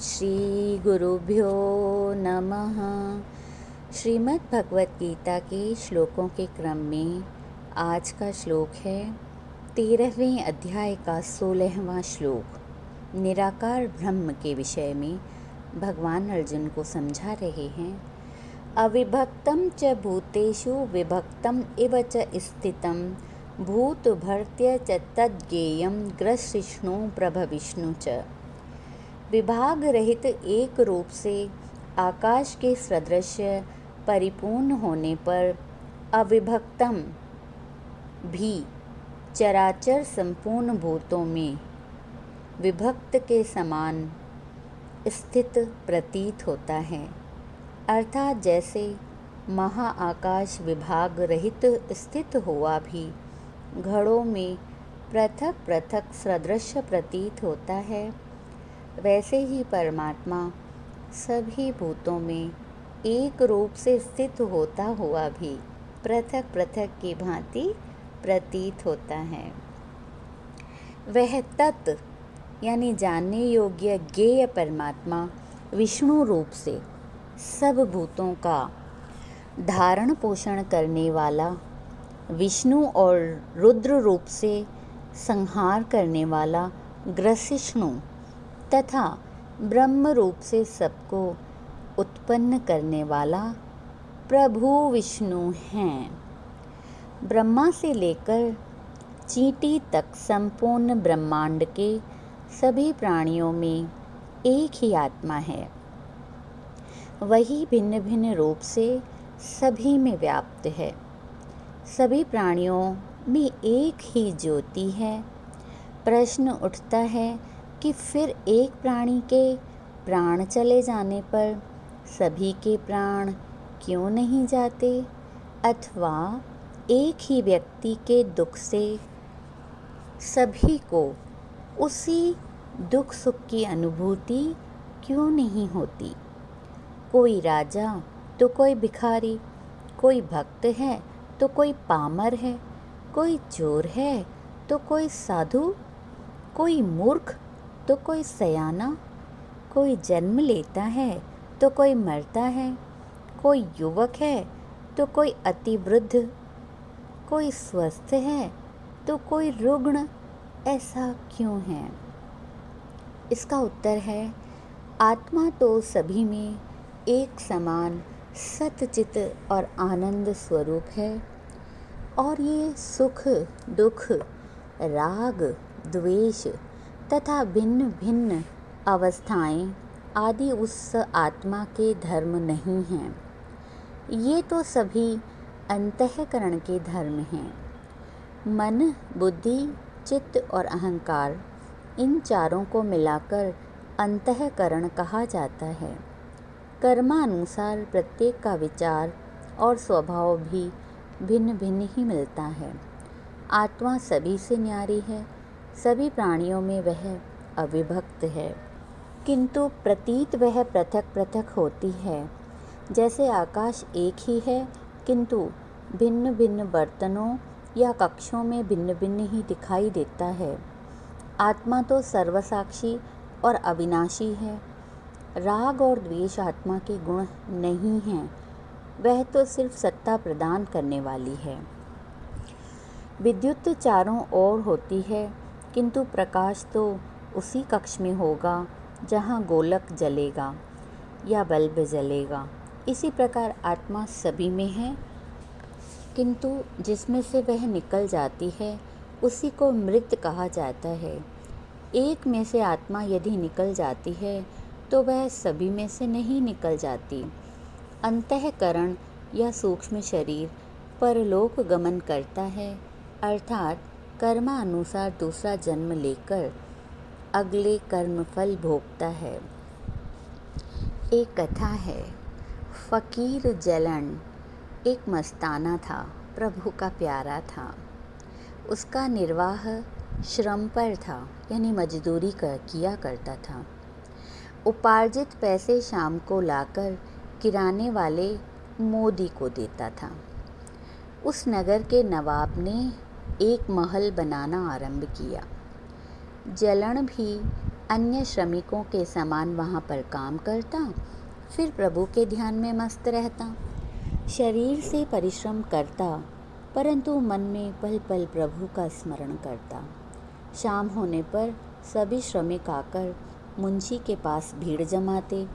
श्री गुरुभ्यो नमः। श्रीमद् भगवत गीता के श्लोकों के क्रम में आज का श्लोक है 13वें अध्याय का 16वां श्लोक। निराकार ब्रह्म के विषय में भगवान अर्जुन को समझा रहे हैं। अविभक्तं च भूतेषु विभक्तम् इव च स्थितं भूतभर्त्य च तद्ज्ञेयं ग्रसिष्णु प्रभविष्णु च। विभाग रहित एक रूप से आकाश के सदृश परिपूर्ण होने पर अविभक्तम भी चराचर संपूर्ण भूतों में विभक्त के समान स्थित प्रतीत होता है। अर्थात जैसे महाआकाश विभाग रहित स्थित हुआ भी घड़ों में पृथक पृथक सदृश प्रतीत होता है, वैसे ही परमात्मा सभी भूतों में एक रूप से स्थित होता हुआ भी पृथक पृथक की भांति प्रतीत होता है। वह तत् यानी जानने योग्य ज्ञेय परमात्मा विष्णु रूप से सब भूतों का धारण पोषण करने वाला, विष्णु और रुद्र रूप से संहार करने वाला ग्रसिष्णु तथा ब्रह्म रूप से सबको उत्पन्न करने वाला प्रभु विष्णु हैं। ब्रह्मा से लेकर चींटी तक संपूर्ण ब्रह्मांड के सभी प्राणियों में एक ही आत्मा है। वही भिन्न भिन्न रूप से सभी में व्याप्त है। सभी प्राणियों में एक ही ज्योति है। प्रश्न उठता है कि फिर एक प्राणी के प्राण चले जाने पर सभी के प्राण क्यों नहीं जाते, अथवा एक ही व्यक्ति के दुख से सभी को उसी दुख सुख की अनुभूति क्यों नहीं होती। कोई राजा तो कोई भिखारी, कोई भक्त है तो कोई पामर है, कोई चोर है तो कोई साधु, कोई मूर्ख तो कोई सयाना, कोई जन्म लेता है तो कोई मरता है, कोई युवक है तो कोई अति वृद्ध, कोई स्वस्थ है तो कोई रुग्ण। ऐसा क्यों है? इसका उत्तर है, आत्मा तो सभी में एक समान सतचित और आनंद स्वरूप है, और ये सुख दुख, राग द्वेष तथा भिन्न भिन्न अवस्थाएं आदि उस आत्मा के धर्म नहीं हैं। ये तो सभी अंतःकरण के धर्म हैं। मन, बुद्धि, चित्त और अहंकार, इन चारों को मिलाकर अंतःकरण कहा जाता है। कर्मानुसार प्रत्येक का विचार और स्वभाव भी भिन्न भिन्न ही मिलता है। आत्मा सभी से न्यारी है। सभी प्राणियों में वह अविभक्त है, किंतु प्रतीत वह पृथक पृथक होती है। जैसे आकाश एक ही है, किंतु भिन्न भिन्न बर्तनों या कक्षों में भिन्न भिन्न ही दिखाई देता है। आत्मा तो सर्वसाक्षी और अविनाशी है। राग और द्वेष आत्मा के गुण नहीं हैं, वह तो सिर्फ सत्ता प्रदान करने वाली है। विद्युत चारों ओर होती है, किंतु प्रकाश तो उसी कक्ष में होगा जहाँ गोलक जलेगा या बल्ब जलेगा। इसी प्रकार आत्मा सभी में है, किंतु जिसमें से वह निकल जाती है उसी को मृत कहा जाता है। एक में से आत्मा यदि निकल जाती है तो वह सभी में से नहीं निकल जाती। अंतःकरण या सूक्ष्म शरीर परलोक गमन करता है, अर्थात कर्मानुसार दूसरा जन्म लेकर अगले कर्मफल भोगता है। एक कथा है, फ़कीर जलन एक मस्ताना था, प्रभु का प्यारा था। उसका निर्वाह श्रम पर था, यानी मजदूरी किया करता था। उपार्जित पैसे शाम को लाकर किराने वाले मोदी को देता था। उस नगर के नवाब ने एक महल बनाना आरंभ किया। जलन भी अन्य श्रमिकों के समान वहाँ पर काम करता, फिर प्रभु के ध्यान में मस्त रहता। शरीर से परिश्रम करता, परंतु मन में पल पल प्रभु का स्मरण करता। शाम होने पर सभी श्रमिक आकर मुंशी के पास भीड़ जमाते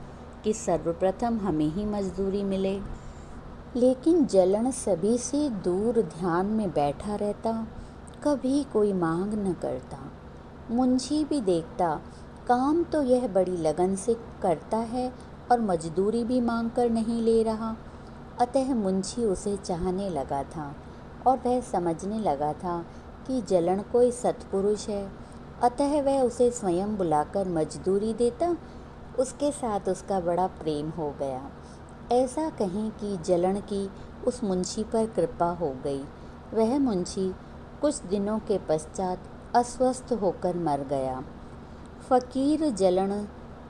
कि सर्वप्रथम हमें ही मजदूरी मिले, लेकिन जलन सभी से दूर ध्यान में बैठा रहता, कभी कोई मांग न करता। मुंशी भी देखता, काम तो यह बड़ी लगन से करता है और मजदूरी भी मांग कर नहीं ले रहा। अतः मुंशी उसे चाहने लगा था और वह समझने लगा था कि जलन कोई सत्पुरुष है, अतः वह उसे स्वयं बुलाकर मजदूरी देता। उसके साथ उसका बड़ा प्रेम हो गया। ऐसा कहें कि जलन की उस मुंशी पर कृपा हो गई। वह मुंशी कुछ दिनों के पश्चात अस्वस्थ होकर मर गया। फकीर जलन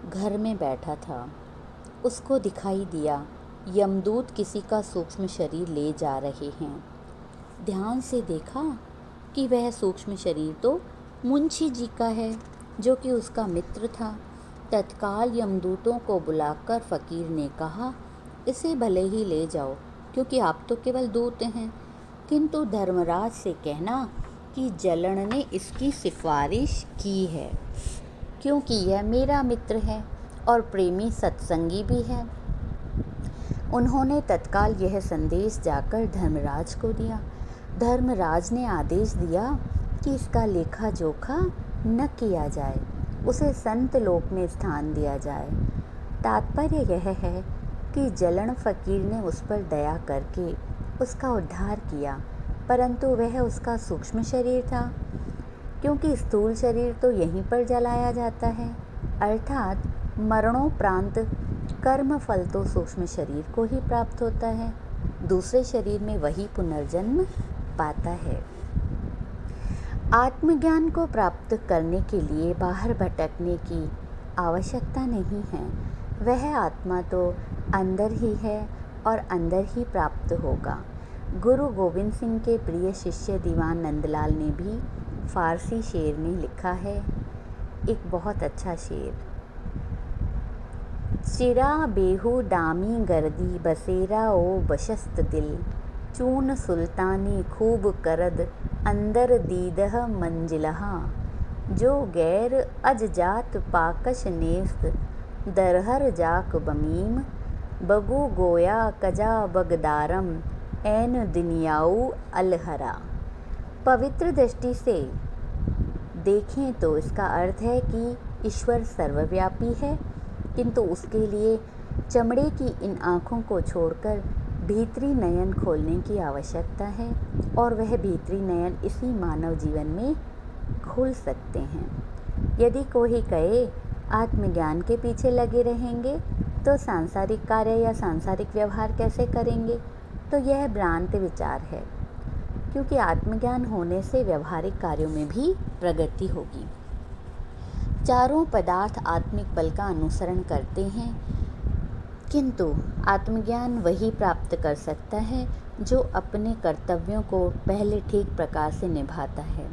घर में बैठा था। उसको दिखाई दिया यमदूत किसी का सूक्ष्म शरीर ले जा रहे हैं। ध्यान से देखा कि वह सूक्ष्म शरीर तो मुंशी जी का है, जो कि उसका मित्र था। तत्काल यमदूतों को बुलाकर फकीर ने कहा, इसे भले ही ले जाओ, क्योंकि आप तो केवल दूत हैं, किंतु धर्मराज से कहना कि जलन ने इसकी सिफारिश की है, क्योंकि यह मेरा मित्र है और प्रेमी सत्संगी भी है। उन्होंने तत्काल यह संदेश जाकर धर्मराज को दिया। धर्मराज ने आदेश दिया कि इसका लेखा जोखा न किया जाए, उसे संत लोक में स्थान दिया जाए। तात्पर्य यह है कि जलन फकीर ने उस पर दया करके उसका उद्धार किया, परंतु वह उसका सूक्ष्म शरीर था, क्योंकि स्थूल शरीर तो यहीं पर जलाया जाता है, अर्थात मरणोपरांत कर्म फल तो सूक्ष्म शरीर को ही प्राप्त होता है, दूसरे शरीर में वही पुनर्जन्म पाता है। आत्मज्ञान को प्राप्त करने के लिए बाहर भटकने की आवश्यकता नहीं है। वह आत्मा तो अंदर ही है और अंदर ही प्राप्त होगा। गुरु गोविंद सिंह के प्रिय शिष्य दीवान नंदलाल ने भी फारसी शेर में लिखा है, एक बहुत अच्छा शेर। चिरा बेहू दामी गर्दी बसेरा ओ बशस्त दिल, चून सुल्तानी खूब करद अंदर दीदह मंजिलहा, जो गैर अज जात पाकश नेस्त दरहर जाक बमीम, बगु गोया कजा बगदारम ऐन दुनियाऊ अलहरा। पवित्र दृष्टि से देखें तो इसका अर्थ है कि ईश्वर सर्वव्यापी है, किंतु उसके लिए चमड़े की इन आँखों को छोड़कर भीतरी नयन खोलने की आवश्यकता है, और वह भीतरी नयन इसी मानव जीवन में खुल सकते हैं। यदि कोई कहे आत्मज्ञान के पीछे लगे रहेंगे तो सांसारिक कार्य या सांसारिक व्यवहार कैसे करेंगे, तो यह भ्रांत विचार है, क्योंकि आत्मज्ञान होने से व्यवहारिक कार्यों में भी प्रगति होगी। चारों पदार्थ आत्मिक बल का अनुसरण करते हैं, किंतु आत्मज्ञान वही प्राप्त कर सकता है जो अपने कर्तव्यों को पहले ठीक प्रकार से निभाता है।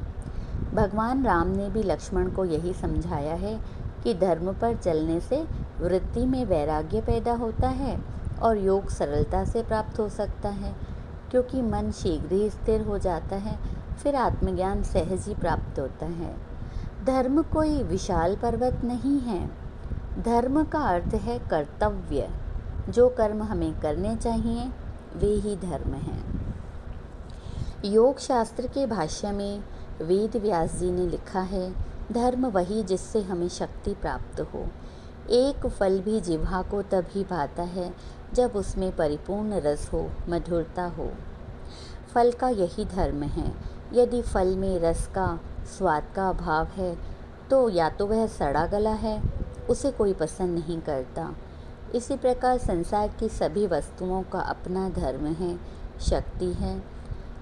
भगवान राम ने भी लक्ष्मण को यही समझाया है कि धर्म पर चलने से वृत्ति में वैराग्य पैदा होता है और योग सरलता से प्राप्त हो सकता है, क्योंकि मन शीघ्र ही स्थिर हो जाता है, फिर आत्मज्ञान सहज ही प्राप्त होता है। धर्म कोई विशाल पर्वत नहीं है। धर्म का अर्थ है कर्तव्य। जो कर्म हमें करने चाहिए वे ही धर्म हैं। योग शास्त्र के भाष्य में वेद व्यास जी ने लिखा है, धर्म वही जिससे हमें शक्ति प्राप्त हो। एक फल भी जिह्वा को तभी भाता है जब उसमें परिपूर्ण रस हो, मधुरता हो। फल का यही धर्म है। यदि फल में रस का, स्वाद का अभाव है तो या तो वह सड़ा गला है, उसे कोई पसंद नहीं करता। इसी प्रकार संसार की सभी वस्तुओं का अपना धर्म है, शक्ति है,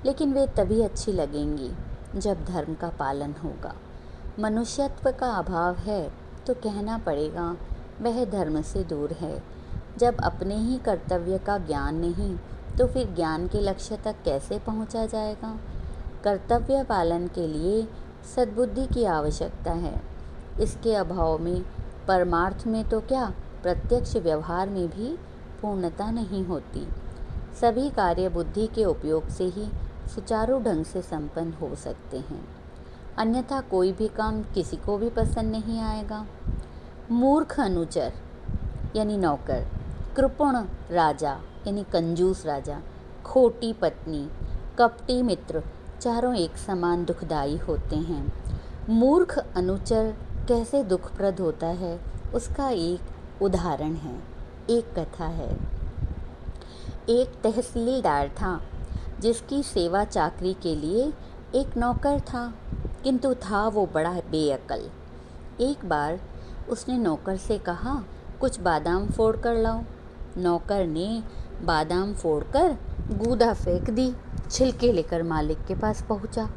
लेकिन वे तभी अच्छी लगेंगी जब धर्म का पालन होगा। मनुष्यत्व का अभाव है तो कहना पड़ेगा वह धर्म से दूर है। जब अपने ही कर्तव्य का ज्ञान नहीं तो फिर ज्ञान के लक्ष्य तक कैसे पहुंचा जाएगा। कर्तव्य पालन के लिए सद्बुद्धि की आवश्यकता है। इसके अभाव में परमार्थ में तो क्या, प्रत्यक्ष व्यवहार में भी पूर्णता नहीं होती। सभी कार्य बुद्धि के उपयोग से ही सुचारू ढंग से संपन्न हो सकते हैं, अन्यथा कोई भी काम किसी को भी पसंद नहीं आएगा। मूर्ख अनुचर यानी नौकर, कृपण राजा यानी कंजूस राजा, खोटी पत्नी, कपटी मित्र, चारों एक समान दुखदाई होते हैं। मूर्ख अनुचर कैसे दुखप्रद होता है, उसका एक उदाहरण है, एक कथा है। एक तहसीलदार था जिसकी सेवा चाकरी के लिए एक नौकर था, किंतु था वो बड़ा बेअक्ल। एक बार उसने नौकर से कहा, कुछ बादाम फोड़ कर लाओ। नौकर ने बादाम फोड़कर गूदा फेंक दी, छिलके लेकर मालिक के पास पहुंचा।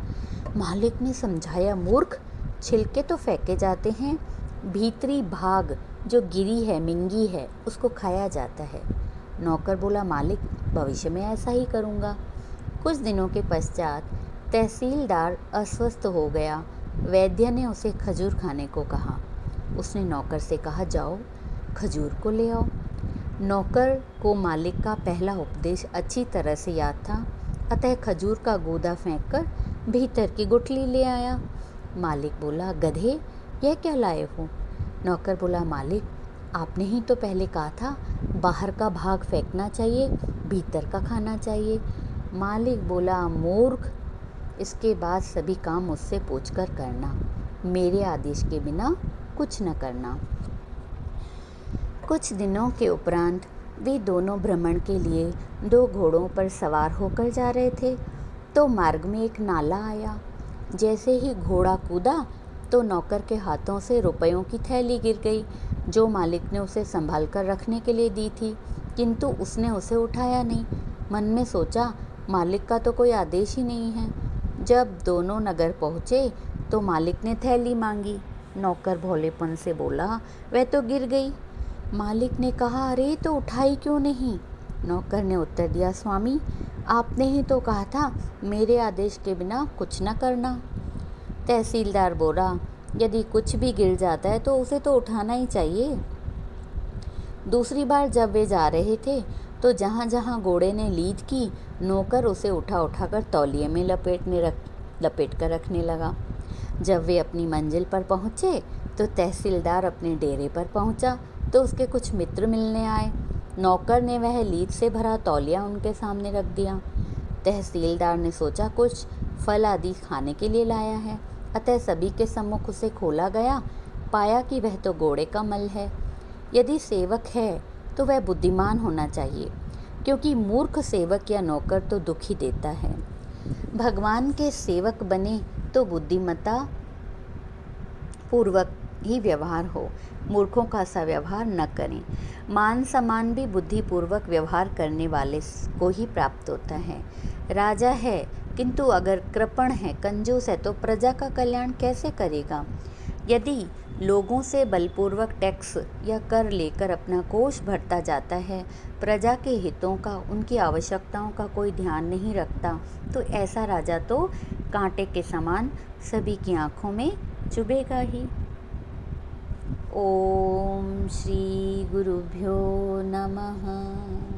मालिक ने समझाया, मूर्ख, छिलके तो फेंके जाते हैं, भीतरी भाग जो गिरी है, मिंगी है, उसको खाया जाता है। नौकर बोला, मालिक, भविष्य में ऐसा ही करूँगा। कुछ दिनों के पश्चात तहसीलदार अस्वस्थ हो गया। वैद्य ने उसे खजूर खाने को कहा। उसने नौकर से कहा, जाओ खजूर को ले आओ। नौकर को मालिक का पहला उपदेश अच्छी तरह से याद था, अतः खजूर का गूदा फेंककर भीतर की गुठली ले आया। मालिक बोला, गधे, यह क्या लाए हो? नौकर बोला, मालिक, आपने ही तो पहले कहा था बाहर का भाग फेंकना चाहिए, भीतर का खाना चाहिए। मालिक बोला, मूर्ख, इसके बाद सभी काम मुझसे पूछकर करना, मेरे आदेश के बिना कुछ न करना। कुछ दिनों के उपरांत वे दोनों भ्रमण के लिए 2 घोड़ों पर सवार होकर जा रहे थे, तो मार्ग में एक नाला आया। जैसे ही घोड़ा कूदा तो नौकर के हाथों से रुपयों की थैली गिर गई, जो मालिक ने उसे संभाल कर रखने के लिए दी थी, किंतु उसने उसे उठाया नहीं। मन में सोचा, मालिक का तो कोई आदेश ही नहीं है। जब दोनों नगर पहुँचे तो मालिक ने थैली मांगी। नौकर भोलेपन से बोला, वह तो गिर गई। मालिक ने कहा, अरे तो उठाई क्यों नहीं? नौकर ने उत्तर दिया, स्वामी, आपने ही तो कहा था मेरे आदेश के बिना कुछ न करना। तहसीलदार बोला, यदि कुछ भी गिर जाता है तो उसे तो उठाना ही चाहिए। दूसरी बार जब वे जा रहे थे तो जहाँ जहाँ घोड़े ने लीद की, नौकर उसे उठा कर तौलिए में लपेट कर रखने लगा। जब वे अपनी मंजिल पर पहुँचे तो तहसीलदार अपने डेरे पर पहुँचा तो उसके कुछ मित्र मिलने आए। नौकर ने वह लीद से भरा तौलिया उनके सामने रख दिया। तहसीलदार ने सोचा कुछ फल आदि खाने के लिए लाया है, अतः सभी के सम्मुख उसे खोला गया। पाया कि वह तो घोड़े का मल है। यदि सेवक है तो वह बुद्धिमान होना चाहिए, क्योंकि मूर्ख सेवक या नौकर तो दुख ही देता है। भगवान के सेवक बने तो बुद्धिमत्ता पूर्वक ही व्यवहार हो, मूर्खों का सा व्यवहार न करें। मान सम्मान भी बुद्धिपूर्वक व्यवहार करने वाले को ही प्राप्त होता है। राजा है किंतु अगर कृपण है, कंजूस है, तो प्रजा का कल्याण कैसे करेगा? यदि लोगों से बलपूर्वक टैक्स या कर लेकर अपना कोष भरता जाता है, प्रजा के हितों का, उनकी आवश्यकताओं का कोई ध्यान नहीं रखता, तो ऐसा राजा तो कांटे के समान सभी की आँखों में चुभेगा ही। ओम श्री गुरुभ्यो नमः।